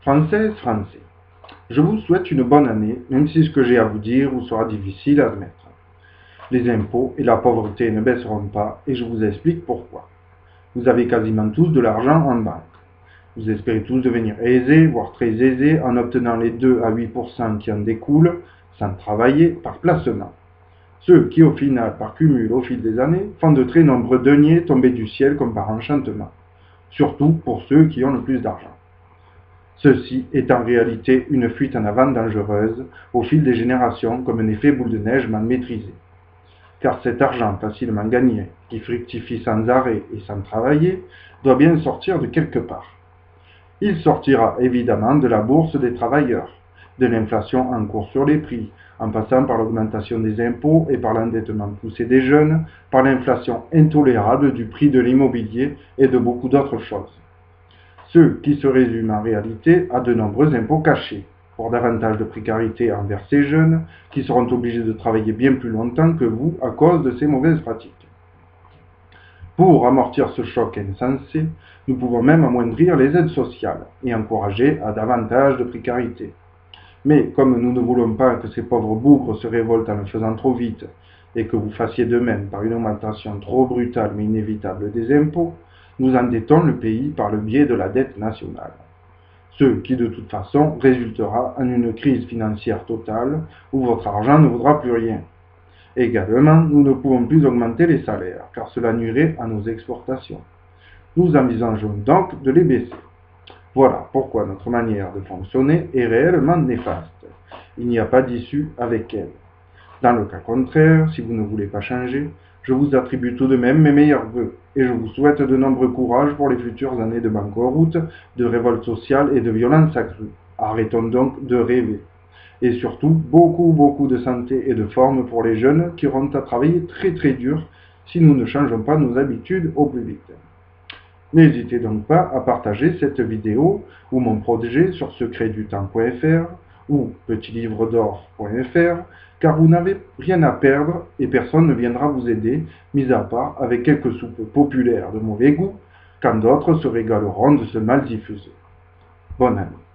Françaises, Français, je vous souhaite une bonne année, même si ce que j'ai à vous dire vous sera difficile à admettre. Les impôts et la pauvreté ne baisseront pas, et je vous explique pourquoi. Vous avez quasiment tous de l'argent en banque. Vous espérez tous devenir aisés, voire très aisés, en obtenant les 2 à 8% qui en découlent, sans travailler, par placement. Ceux qui, au final, par cumul au fil des années, font de très nombreux deniers tombés du ciel comme par enchantement. Surtout pour ceux qui ont le plus d'argent. Ceci est en réalité une fuite en avant dangereuse au fil des générations comme un effet boule de neige mal maîtrisé. Car cet argent facilement gagné, qui fructifie sans arrêt et sans travailler, doit bien sortir de quelque part. Il sortira évidemment de la bourse des travailleurs, de l'inflation en cours sur les prix, en passant par l'augmentation des impôts et par l'endettement poussé des jeunes, par l'inflation intolérable du prix de l'immobilier et de beaucoup d'autres choses. Ce qui se résume en réalité à de nombreux impôts cachés, pour davantage de précarité envers ces jeunes qui seront obligés de travailler bien plus longtemps que vous à cause de ces mauvaises pratiques. Pour amortir ce choc insensé, nous pouvons même amoindrir les aides sociales et encourager à davantage de précarité. Mais comme nous ne voulons pas que ces pauvres bougres se révoltent en le faisant trop vite et que vous fassiez de même par une augmentation trop brutale mais inévitable des impôts, nous endettons le pays par le biais de la dette nationale. Ce qui de toute façon résultera en une crise financière totale où votre argent ne vaudra plus rien. Également, nous ne pouvons plus augmenter les salaires car cela nuirait à nos exportations. Nous envisageons donc de les baisser. Voilà pourquoi notre manière de fonctionner est réellement néfaste. Il n'y a pas d'issue avec elle. Dans le cas contraire, si vous ne voulez pas changer, je vous attribue tout de même mes meilleurs vœux et je vous souhaite de nombreux courages pour les futures années de banqueroute, de révolte sociale et de violence accrue. Arrêtons donc de rêver. Et surtout, beaucoup de santé et de forme pour les jeunes qui auront à travailler très dur si nous ne changeons pas nos habitudes au plus vite. N'hésitez donc pas à partager cette vidéo ou mon projet sur secretdutemps.fr ou petitlivredor.fr car vous n'avez rien à perdre et personne ne viendra vous aider, mis à part avec quelques soupes populaires de mauvais goût, quand d'autres se régaleront de ce mal diffusé. Bonne année.